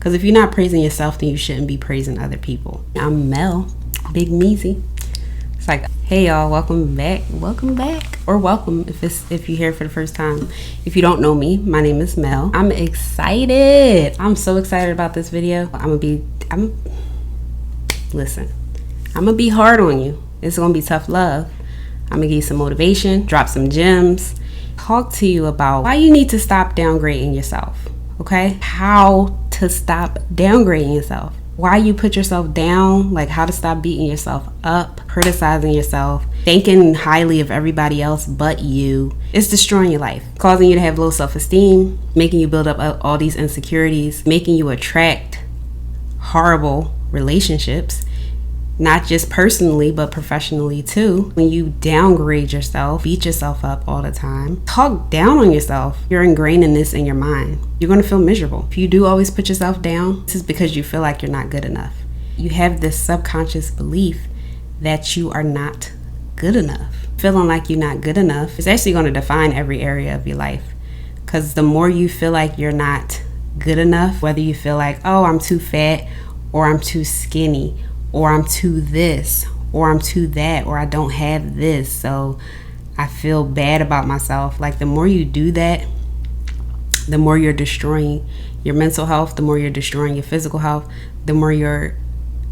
Because if you're not praising yourself, then you shouldn't be praising other people. I'm Mel, Big Meezy. It's like, hey y'all, welcome back, or welcome if you're here for the first time. If you don't know me, my name is Mel. I'm excited. I'm so excited about this video. Listen, I'm gonna be hard on you. It's gonna be tough love. I'm gonna give you some motivation, drop some gems, talk to you about why you need to stop downgrading yourself. Okay, how to stop downgrading yourself, why you put yourself down, like how to stop beating yourself up, criticizing yourself, thinking highly of everybody else but you. It's destroying your life, causing you to have low self-esteem, making you build up all these insecurities, making you attract horrible relationships, not just personally but professionally too. When you downgrade yourself, beat yourself up all the time, talk down on yourself, you're ingraining this in your mind. You're going to feel miserable. If you do always put yourself down, this is because you feel like you're not good enough. You have this subconscious belief that you are not good enough. Feeling like you're not good enough is actually going to define every area of your life, because the more you feel like you're not good enough, whether you feel like, oh, I'm too fat, or I'm too skinny, or I'm too this, or I'm too that, or I don't have this, so I feel bad about myself. Like, the more you do that, the more you're destroying your mental health, the more you're destroying your physical health, the more you're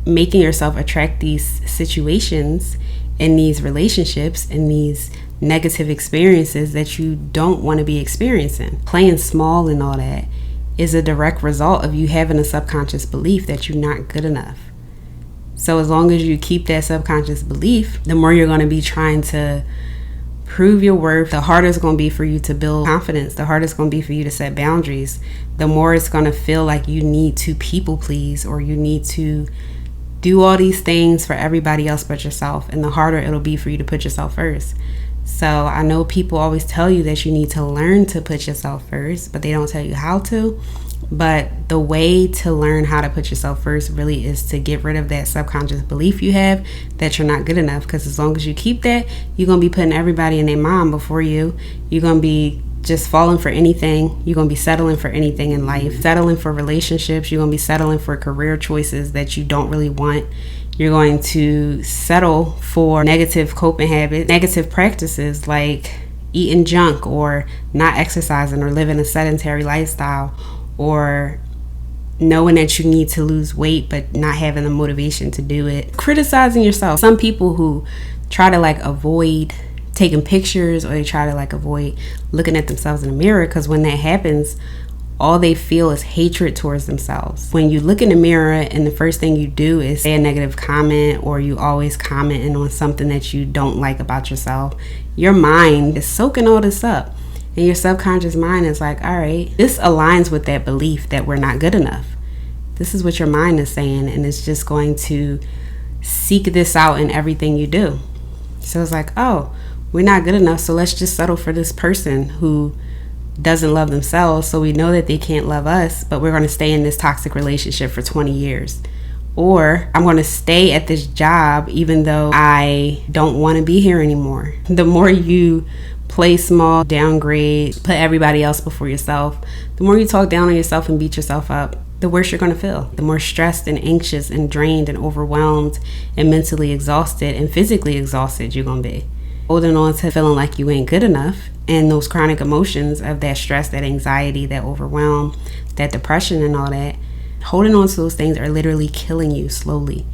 making yourself attract these situations and these relationships and these negative experiences that you don't want to be experiencing. Playing small and all that is a direct result of you having a subconscious belief that you're not good enough. So as long as you keep that subconscious belief, the more you're going to be trying to prove your worth, the harder it's going to be for you to build confidence, the harder it's going to be for you to set boundaries, the more it's going to feel like you need to people please, or you need to do all these things for everybody else but yourself, and the harder it'll be for you to put yourself first. So I know people always tell you that you need to learn to put yourself first, but they don't tell you how to. But the way to learn how to put yourself first really is to get rid of that subconscious belief you have that you're not good enough. Because as long as you keep that, you're going to be putting everybody and their mom before you. You're going to be just falling for anything. You're going to be settling for anything in life, settling for relationships. You're going to be settling for career choices that you don't really want. You're going to settle for negative coping habits, negative practices like eating junk, or not exercising, or living a sedentary lifestyle, or knowing that you need to lose weight but not having the motivation to do it. Criticizing yourself. Some people who try to avoid taking pictures, or they try to avoid looking at themselves in the mirror, because when that happens, all they feel is hatred towards themselves. When you look in the mirror and the first thing you do is say a negative comment, or you always commenting on something that you don't like about yourself, your mind is soaking all this up. And your subconscious mind is like, all right, this aligns with that belief that we're not good enough. This is what your mind is saying, and it's just going to seek this out in everything you do. So it's like, oh, we're not good enough, so let's just settle for this person who doesn't love themselves, so we know that they can't love us, but we're going to stay in this toxic relationship for 20 years. Or I'm going to stay at this job even though I don't want to be here anymore. The more you play small, downgrade, put everybody else before yourself, the more you talk down on yourself and beat yourself up, the worse you're going to feel. The more stressed and anxious and drained and overwhelmed and mentally exhausted and physically exhausted you're going to be. Holding on to feeling like you ain't good enough, and those chronic emotions of that stress, that anxiety, that overwhelm, that depression and all that, holding on to those things are literally killing you slowly.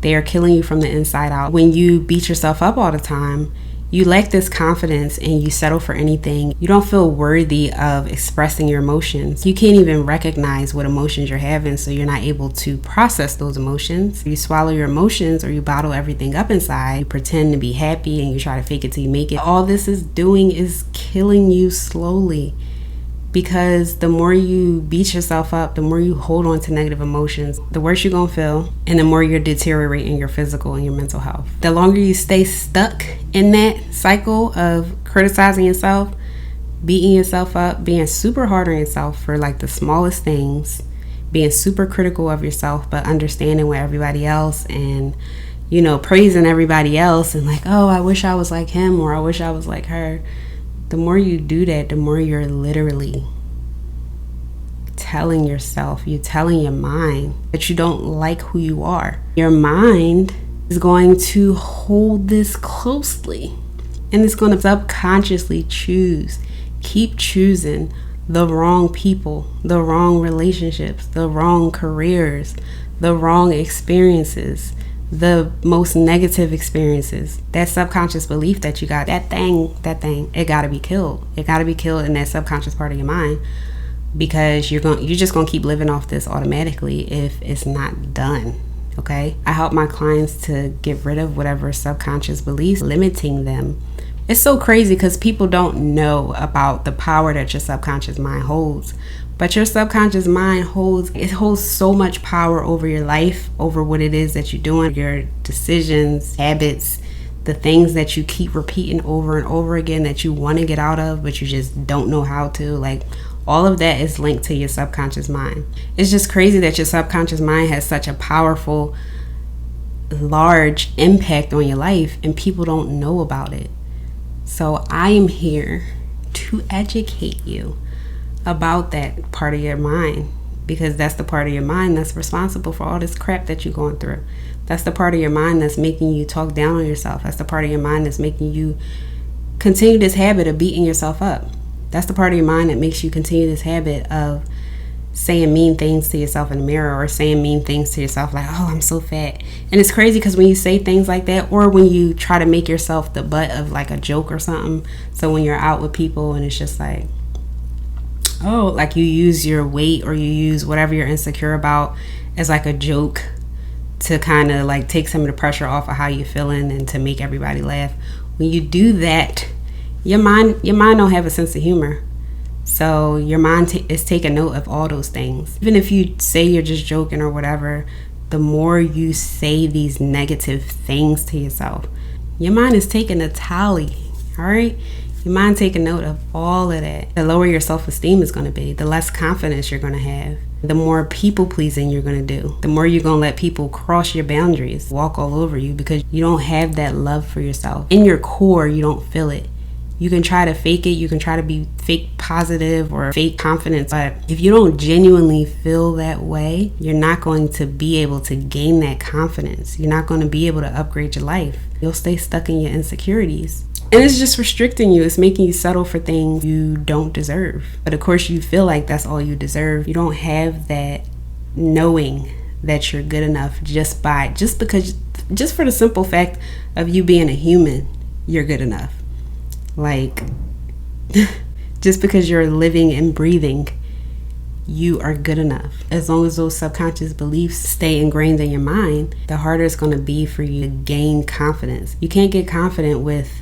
They are killing you from the inside out. When you beat yourself up all the time, you lack this confidence and you settle for anything. You don't feel worthy of expressing your emotions. You can't even recognize what emotions you're having, so you're not able to process those emotions. You swallow your emotions, or you bottle everything up inside. You pretend to be happy and you try to fake it till you make it. All this is doing is killing you slowly. Because the more you beat yourself up, the more you hold on to negative emotions, the worse you're going to feel, and the more you're deteriorating your physical and your mental health. The longer you stay stuck in that cycle of criticizing yourself, beating yourself up, being super hard on yourself for the smallest things, being super critical of yourself, but understanding what everybody else and, praising everybody else and oh, I wish I was like him, or I wish I was like her. The more you do that, the more you're literally telling yourself, you're telling your mind that you don't like who you are. Your mind is going to hold this closely, and it's going to subconsciously keep choosing the wrong people, the wrong relationships, the wrong careers, the wrong experiences, the most negative experiences. That subconscious belief that you got, that thing, it got to be killed. It got to be killed in that subconscious part of your mind, because you're just going to keep living off this automatically if it's not done. Okay? I help my clients to get rid of whatever subconscious beliefs limiting them. It's so crazy because people don't know about the power that your subconscious mind holds. But your subconscious mind holds so much power over your life, over what it is that you're doing, your decisions, habits, the things that you keep repeating over and over again that you want to get out of, but you just don't know how to. Like, all of that is linked to your subconscious mind. It's just crazy that your subconscious mind has such a powerful, large impact on your life, and people don't know about it. So I am here to educate you about that part of your mind, because that's the part of your mind that's responsible for all this crap that you're going through. That's the part of your mind that's making you talk down on yourself. That's the part of your mind that's making you continue this habit of beating yourself up. That's the part of your mind that makes you continue this habit of saying mean things to yourself in the mirror, or saying mean things to yourself like, oh, I'm so fat. And it's crazy because when you say things like that, or when you try to make yourself the butt of like a joke or something, so when you're out with people and it's just like, oh, like you use your weight or you use whatever you're insecure about as like a joke to kind of like take some of the pressure off of how you're feeling and to make everybody laugh. When you do that, your mind don't have a sense of humor. So your mind is taking note of all those things. Even if you say you're just joking or whatever, the more you say these negative things to yourself, your mind is taking a tally, all right? Your mind taking note of all of that. The lower your self-esteem is going to be, the less confidence you're going to have, the more people-pleasing you're going to do, the more you're going to let people cross your boundaries, walk all over you, because you don't have that love for yourself. In your core, you don't feel it. You can try to fake it. You can try to be fake positive or fake confidence. But if you don't genuinely feel that way, you're not going to be able to gain that confidence. You're not going to be able to upgrade your life. You'll stay stuck in your insecurities. And it's just restricting you. It's making you settle for things you don't deserve. But of course, you feel like that's all you deserve. You don't have that knowing that you're good enough just for the simple fact of you being a human, you're good enough. Like, just because you're living and breathing, you are good enough. As long as those subconscious beliefs stay ingrained in your mind, the harder it's going to be for you to gain confidence. You can't get confident with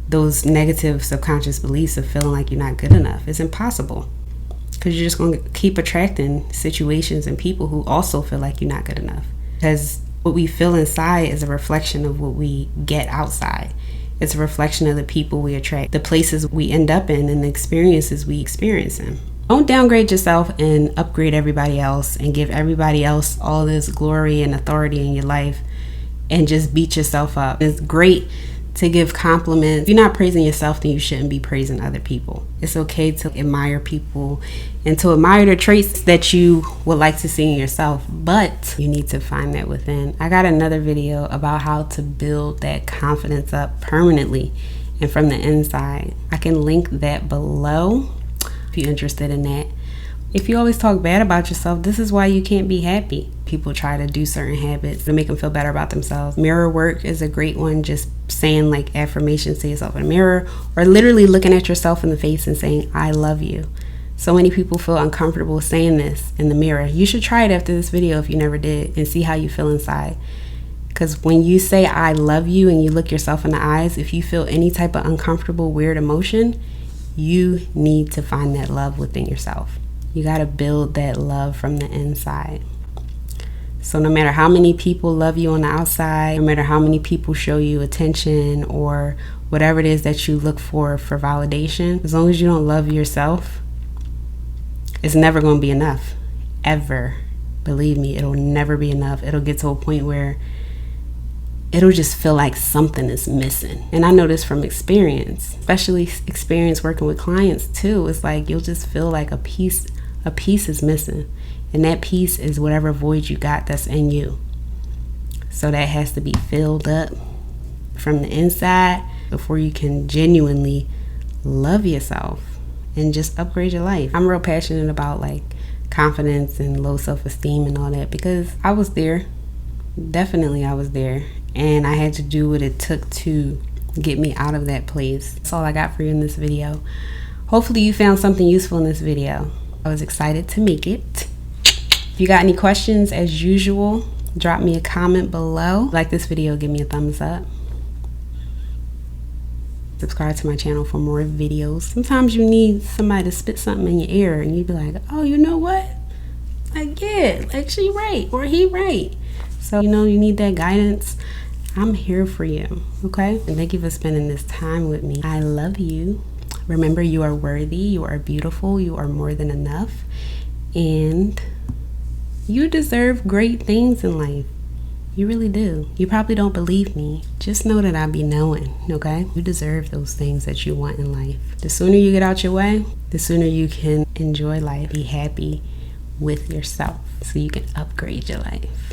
those negative subconscious beliefs of feeling like you're not good enough. It's impossible, because you're just going to keep attracting situations and people who also feel like you're not good enough. Because what we feel inside is a reflection of what we get outside. It's a reflection of the people we attract, the places we end up in, and the experiences we experience in. Don't downgrade yourself and upgrade everybody else and give everybody else all this glory and authority in your life and just beat yourself up. It's great to give compliments. If you're not praising yourself, then you shouldn't be praising other people. It's okay to admire people and to admire the traits that you would like to see in yourself, but you need to find that within. I got another video about how to build that confidence up permanently and from the inside. I can link that below if you're interested in that. If you always talk bad about yourself, this is why you can't be happy. People try to do certain habits to make them feel better about themselves. Mirror work is a great one. Just saying like affirmations to yourself in the mirror, or literally looking at yourself in the face and saying, I love you. So many people feel uncomfortable saying this in the mirror. You should try it after this video if you never did, and see how you feel inside. Because when you say I love you and you look yourself in the eyes, if you feel any type of uncomfortable, weird emotion, you need to find that love within yourself. You got to build that love from the inside. So no matter how many people love you on the outside, no matter how many people show you attention or whatever it is that you look for validation, as long as you don't love yourself, it's never going to be enough. Ever. Believe me, it'll never be enough. It'll get to a point where it'll just feel like something is missing. And I know this from experience, especially experience working with clients too. It's like you'll just feel like a piece a piece is missing. And that piece is whatever void you got that's in you. So that has to be filled up from the inside before you can genuinely love yourself and just upgrade your life. I'm real passionate about like confidence and low self-esteem and all that because I was there. Definitely I was there. And I had to do what it took to get me out of that place. That's all I got for you in this video. Hopefully you found something useful in this video. I was excited to make it. If you got any questions, as usual, drop me a comment below. Like this video, give me a thumbs up. Subscribe to my channel for more videos. Sometimes you need somebody to spit something in your ear and you be like, oh, you know what? Like, yeah, like she right or he right. So, you need that guidance. I'm here for you, okay? And thank you for spending this time with me. I love you. Remember, you are worthy, you are beautiful, you are more than enough, and you deserve great things in life. You really do. You probably don't believe me. Just know that I be knowing, okay? You deserve those things that you want in life. The sooner you get out your way, the sooner you can enjoy life, be happy with yourself, so you can upgrade your life.